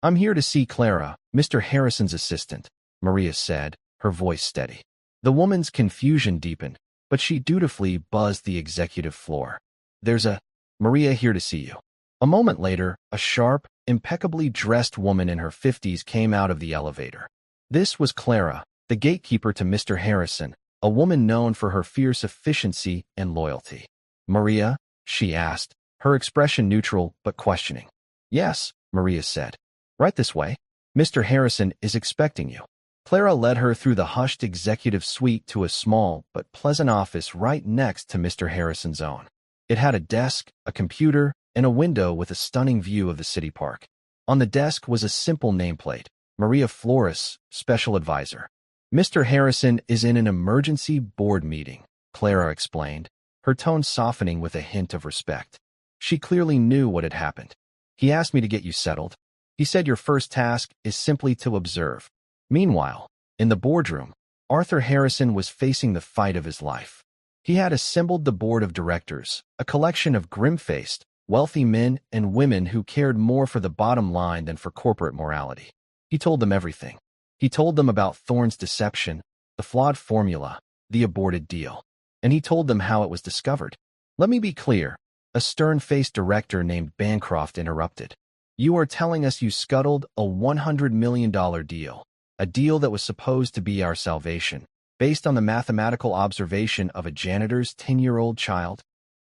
"I'm here to see Clara, Mr. Harrison's assistant," Maria said, her voice steady. The woman's confusion deepened, but she dutifully buzzed the executive floor. "There's a Maria here to see you." A moment later, a sharp, impeccably dressed woman in her 50s came out of the elevator. This was Clara, the gatekeeper to Mr. Harrison, a woman known for her fierce efficiency and loyalty. "Maria," she asked, her expression neutral but questioning. Yes, Maria said. Right this way. Mr. Harrison is expecting you. Clara led her through the hushed executive suite to a small but pleasant office right next to Mr. Harrison's own. It had a desk, a computer, and a window with a stunning view of the city park. On the desk was a simple nameplate, Maria Flores, Special Advisor. Mr. Harrison is in an emergency board meeting, Clara explained, her tone softening with a hint of respect. She clearly knew what had happened. He asked me to get you settled. He said your first task is simply to observe. Meanwhile, in the boardroom, Arthur Harrison was facing the fight of his life. He had assembled the board of directors, a collection of grim-faced, wealthy men and women who cared more for the bottom line than for corporate morality. He told them everything. He told them about Thorne's deception, the flawed formula, the aborted deal. And he told them how it was discovered. Let me be clear, a stern-faced director named Bancroft interrupted. You are telling us you scuttled a $100 million deal, a deal that was supposed to be our salvation, based on the mathematical observation of a janitor's 10-year-old child?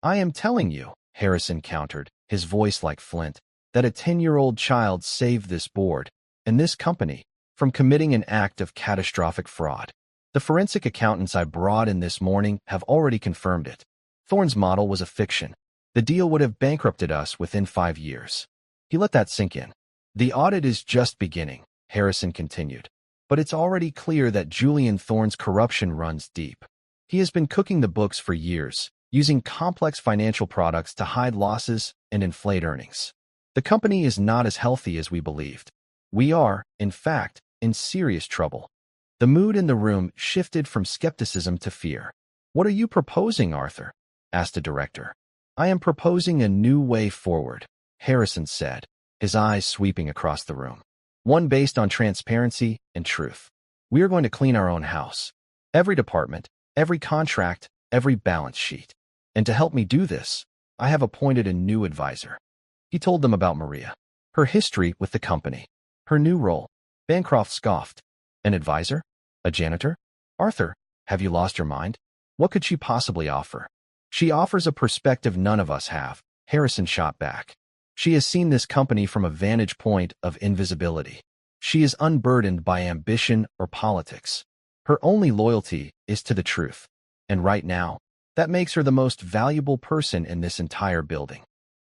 I am telling you, Harrison countered, his voice like flint, that a 10-year-old child saved this board, and this company, from committing an act of catastrophic fraud. The forensic accountants I brought in this morning have already confirmed it. Thorne's model was a fiction. The deal would have bankrupted us within 5 years. He let that sink in. The audit is just beginning, Harrison continued. But it's already clear that Julian Thorne's corruption runs deep. He has been cooking the books for years, using complex financial products to hide losses and inflate earnings. The company is not as healthy as we believed. We are, in fact, in serious trouble. The mood in the room shifted from skepticism to fear. What are you proposing, Arthur? Asked the director. I am proposing a new way forward, Harrison said, his eyes sweeping across the room. One based on transparency and truth. We are going to clean our own house. Every department, every contract, every balance sheet. And to help me do this, I have appointed a new advisor. He told them about Maria, her history with the company, her new role. Bancroft scoffed. An advisor? A janitor? Arthur, have you lost your mind? What could she possibly offer? She offers a perspective none of us have, Harrison shot back. She has seen this company from a vantage point of invisibility. She is unburdened by ambition or politics. Her only loyalty is to the truth. And right now, that makes her the most valuable person in this entire building.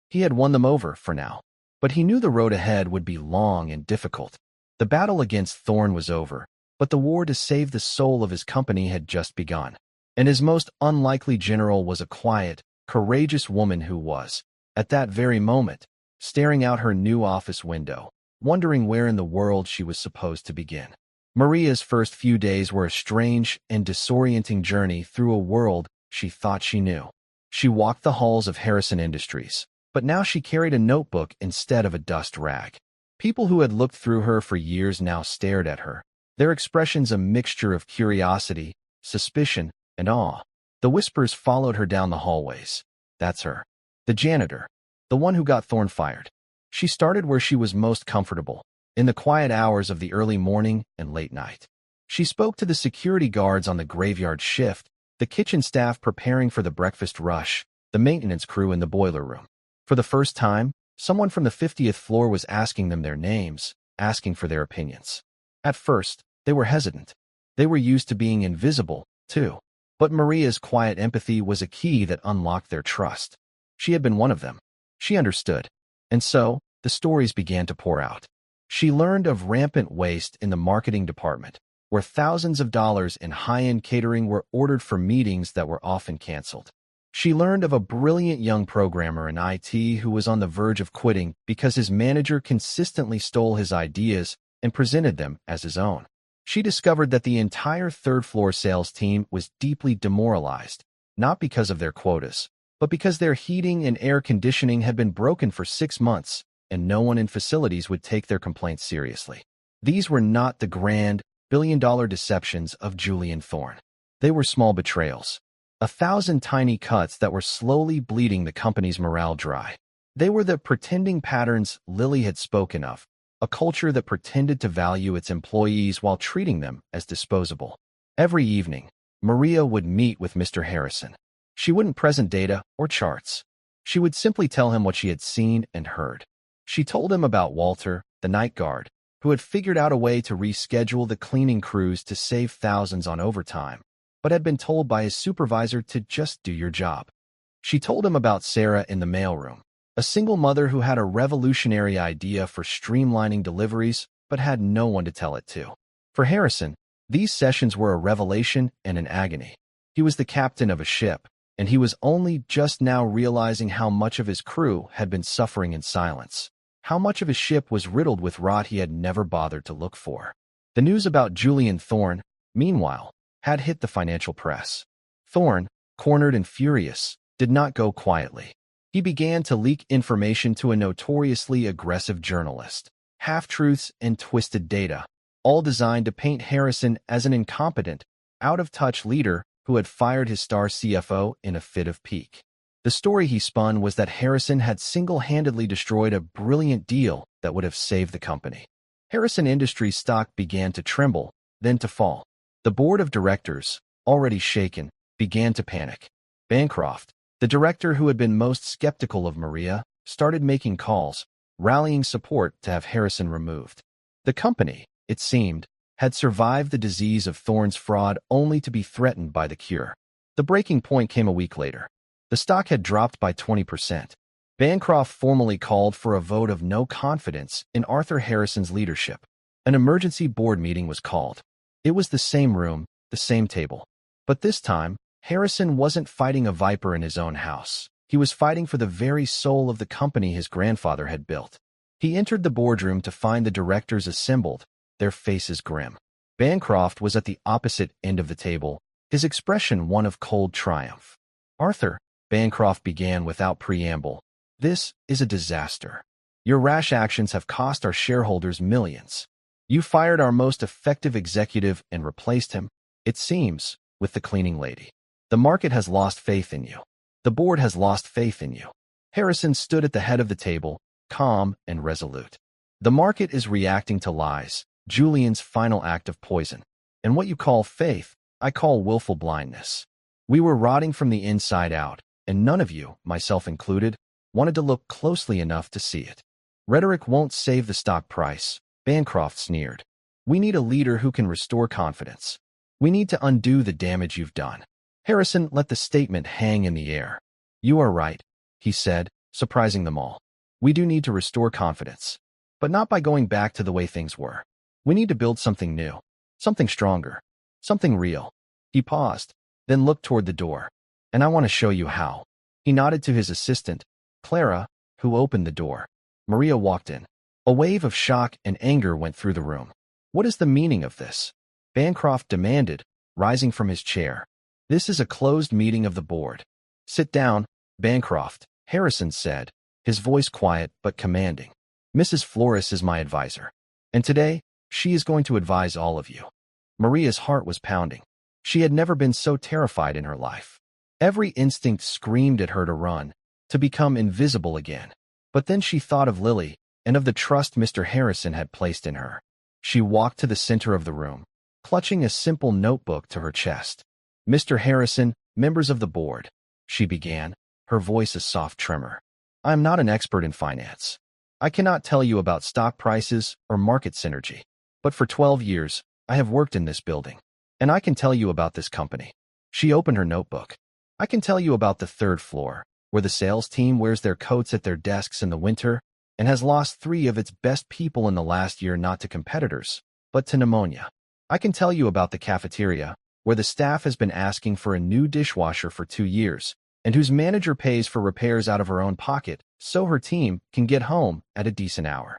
He had won them over for now, but he knew the road ahead would be long and difficult. The battle against Thorne was over, but the war to save the soul of his company had just begun. And his most unlikely general was a quiet, courageous woman who was, at that very moment, staring out her new office window, wondering where in the world she was supposed to begin. Maria's first few days were a strange and disorienting journey through a world she thought she knew. She walked the halls of Harrison Industries, but now she carried a notebook instead of a dust rag. People who had looked through her for years now stared at her, their expressions a mixture of curiosity, suspicion, and awe. The whispers followed her down the hallways. That's her. The janitor. The one who got Thorne fired. She started where she was most comfortable, in the quiet hours of the early morning and late night. She spoke to the security guards on the graveyard shift, the kitchen staff preparing for the breakfast rush, the maintenance crew in the boiler room. For the first time, someone from the 50th floor was asking them their names, asking for their opinions. At first, they were hesitant. They were used to being invisible, too. But Maria's quiet empathy was a key that unlocked their trust. She had been one of them. She understood. And so, the stories began to pour out. She learned of rampant waste in the marketing department, where thousands of dollars in high-end catering were ordered for meetings that were often canceled. She learned of a brilliant young programmer in IT who was on the verge of quitting because his manager consistently stole his ideas and presented them as his own. She discovered that the entire third-floor sales team was deeply demoralized, not because of their quotas, but because their heating and air conditioning had been broken for 6 months, and no one in facilities would take their complaints seriously. These were not the grand, billion-dollar deceptions of Julian Thorne. They were small betrayals. 1,000 tiny cuts that were slowly bleeding the company's morale dry. They were the pretending patterns Lily had spoken of, a culture that pretended to value its employees while treating them as disposable. Every evening, Maria would meet with Mr. Harrison. She wouldn't present data or charts. She would simply tell him what she had seen and heard. She told him about Walter, the night guard, who had figured out a way to reschedule the cleaning crews to save thousands on overtime, but had been told by his supervisor to just do your job. She told him about Sarah in the mailroom, a single mother who had a revolutionary idea for streamlining deliveries but had no one to tell it to. For Harrison, these sessions were a revelation and an agony. He was the captain of a ship, and he was only just now realizing how much of his crew had been suffering in silence, how much of his ship was riddled with rot he had never bothered to look for. The news about Julian Thorne, meanwhile, had hit the financial press. Thorne, cornered and furious, did not go quietly. He began to leak information to a notoriously aggressive journalist, half-truths and twisted data, all designed to paint Harrison as an incompetent, out-of-touch leader who had fired his star CFO in a fit of pique. The story he spun was that Harrison had single-handedly destroyed a brilliant deal that would have saved the company. Harrison Industries stock began to tremble, then to fall. The board of directors, already shaken, began to panic. Bancroft, the director who had been most skeptical of Maria, started making calls, rallying support to have Harrison removed. The company, it seemed, had survived the disease of Thorne's fraud only to be threatened by the cure. The breaking point came a week later. The stock had dropped by 20%. Bancroft formally called for a vote of no confidence in Arthur Harrison's leadership. An emergency board meeting was called. It was the same room, the same table. But this time, Harrison wasn't fighting a viper in his own house. He was fighting for the very soul of the company his grandfather had built. He entered the boardroom to find the directors assembled, their faces grim. Bancroft was at the opposite end of the table, his expression one of cold triumph. "Arthur," Bancroft began without preamble, "this is a disaster. Your rash actions have cost our shareholders millions. You fired our most effective executive and replaced him, it seems, with the cleaning lady. The market has lost faith in you. The board has lost faith in you." Harrison stood at the head of the table, calm and resolute. "The market is reacting to lies, Julian's final act of poison. And what you call faith, I call willful blindness. We were rotting from the inside out, and none of you, myself included, wanted to look closely enough to see it. Rhetoric won't save the stock price," Bancroft sneered. "We need a leader who can restore confidence. We need to undo the damage you've done." Harrison let the statement hang in the air. "You are right," he said, surprising them all. "We do need to restore confidence, but not by going back to the way things were. We need to build something new, something stronger, something real." He paused, then looked toward the door. "And I want to show you how." He nodded to his assistant, Clara, who opened the door. Maria walked in. A wave of shock and anger went through the room. "What is the meaning of this?" Bancroft demanded, rising from his chair. "This is a closed meeting of the board." "Sit down, Bancroft," Harrison said, his voice quiet but commanding. "Mrs. Flores is my advisor, and today, she is going to advise all of you." Maria's heart was pounding. She had never been so terrified in her life. Every instinct screamed at her to run, to become invisible again. But then she thought of Lily, and of the trust Mr. Harrison had placed in her. She walked to the center of the room, clutching a simple notebook to her chest. "Mr. Harrison, members of the board," she began, her voice a soft tremor. "I am not an expert in finance. I cannot tell you about stock prices or market synergy. But for 12 years, I have worked in this building, and I can tell you about this company." She opened her notebook. "I can tell you about the third floor, where the sales team wears their coats at their desks in the winter and has lost 3 of its best people in the last year, not to competitors, but to pneumonia. I can tell you about the cafeteria, where the staff has been asking for a new dishwasher for 2 years, and whose manager pays for repairs out of her own pocket so her team can get home at a decent hour."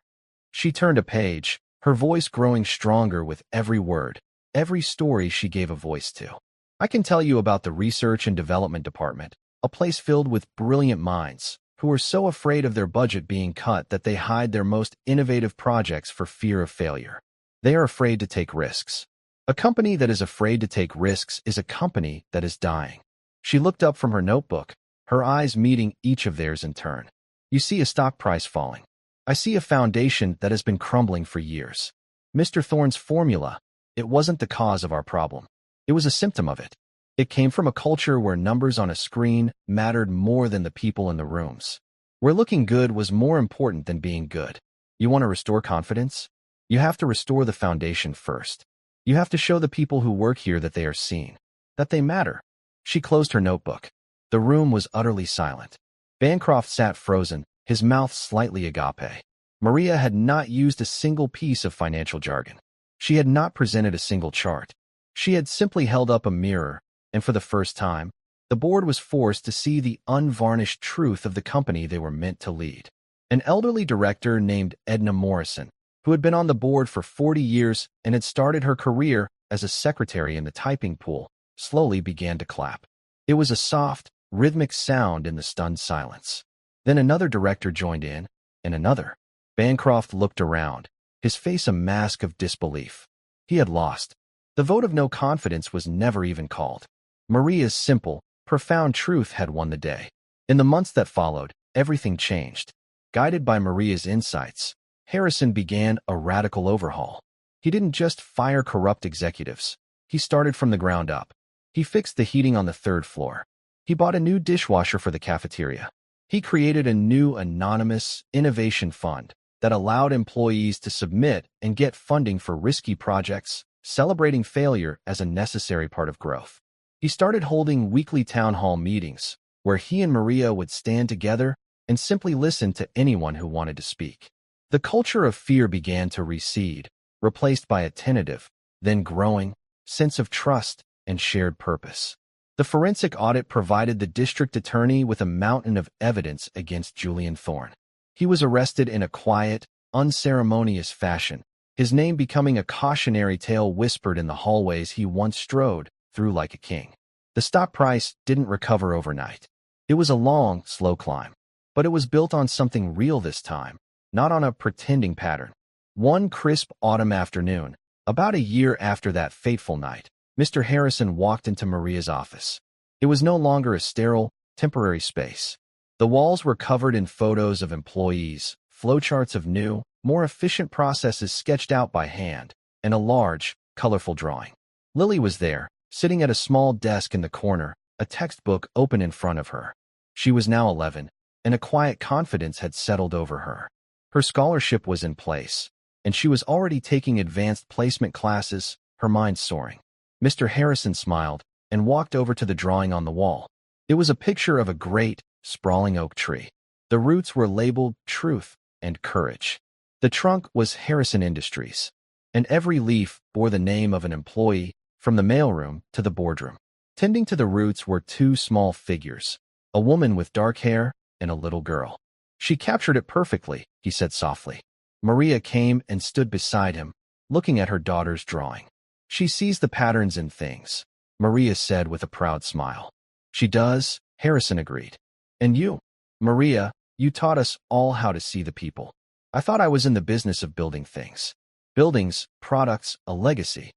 She turned a page, her voice growing stronger with every word, every story she gave a voice to. "I can tell you about the research and development department, a place filled with brilliant minds who are so afraid of their budget being cut that they hide their most innovative projects for fear of failure. They are afraid to take risks. A company that is afraid to take risks is a company that is dying." She looked up from her notebook, her eyes meeting each of theirs in turn. "You see a stock price falling. I see a foundation that has been crumbling for years. Mr. Thorne's formula, it wasn't the cause of our problem. It was a symptom of it. It came from a culture where numbers on a screen mattered more than the people in the rooms, where looking good was more important than being good. You want to restore confidence? You have to restore the foundation first. You have to show the people who work here that they are seen, that they matter. She closed her notebook. The room was utterly silent. Bancroft sat frozen, his mouth slightly agape. Maria had not used a single piece of financial jargon. She had not presented a single chart. She had simply held up a mirror, and for the first time, the board was forced to see the unvarnished truth of the company they were meant to lead. An elderly director named Edna Morrison, who had been on the board for 40 years and had started her career as a secretary in the typing pool, slowly began to clap. It was a soft, rhythmic sound in the stunned silence. Then another director joined in, and another. Bancroft looked around, his face a mask of disbelief. He had lost. The vote of no confidence was never even called. Maria's simple, profound truth had won the day. In the months that followed, everything changed. Guided by Maria's insights, Harrison began a radical overhaul. He didn't just fire corrupt executives. He started from the ground up. He fixed the heating on the third floor. He bought a new dishwasher for the cafeteria. He created a new anonymous innovation fund that allowed employees to submit and get funding for risky projects, celebrating failure as a necessary part of growth. He started holding weekly town hall meetings where he and Maria would stand together and simply listen to anyone who wanted to speak. The culture of fear began to recede, replaced by a tentative, then growing, sense of trust and shared purpose. The forensic audit provided the district attorney with a mountain of evidence against Julian Thorne. He was arrested in a quiet, unceremonious fashion, his name becoming a cautionary tale whispered in the hallways he once strode through like a king. The stock price didn't recover overnight. It was a long, slow climb. But it was built on something real this time, not on a pretending pattern. One crisp autumn afternoon, about a year after that fateful night, Mr. Harrison walked into Maria's office. It was no longer a sterile, temporary space. The walls were covered in photos of employees, flowcharts of new, more efficient processes sketched out by hand, and a large, colorful drawing. Lily was there, sitting at a small desk in the corner, a textbook open in front of her. She was now 11, and a quiet confidence had settled over her. Her scholarship was in place, and she was already taking advanced placement classes, her mind soaring. Mr. Harrison smiled and walked over to the drawing on the wall. It was a picture of a great, sprawling oak tree. The roots were labeled Truth and Courage. The trunk was Harrison Industries, and every leaf bore the name of an employee, from the mailroom to the boardroom. Tending to the roots were two small figures, a woman with dark hair and a little girl. She captured it perfectly, he said softly. Maria came and stood beside him, looking at her daughter's drawing. She sees the patterns in things, Maria said with a proud smile. She does, Harrison agreed. And you, Maria, you taught us all how to see the people. I thought I was in the business of building things. Buildings, products, a legacy.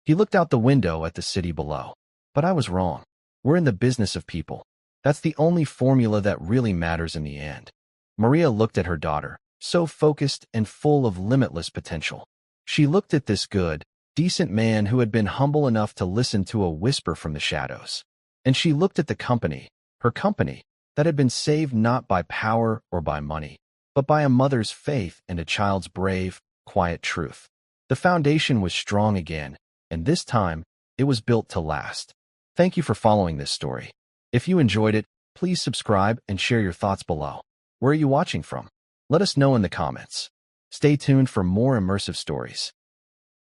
He looked out the window at the city below. But I was wrong. We're in the business of people. That's the only formula that really matters in the end. Maria looked at her daughter, so focused and full of limitless potential. She looked at this good, decent man who had been humble enough to listen to a whisper from the shadows. And she looked at the company, her company, that had been saved not by power or by money, but by a mother's faith and a child's brave, quiet truth. The foundation was strong again, and this time, it was built to last. Thank you for following this story. If you enjoyed it, please subscribe and share your thoughts below. Where are you watching from? Let us know in the comments. Stay tuned for more immersive stories.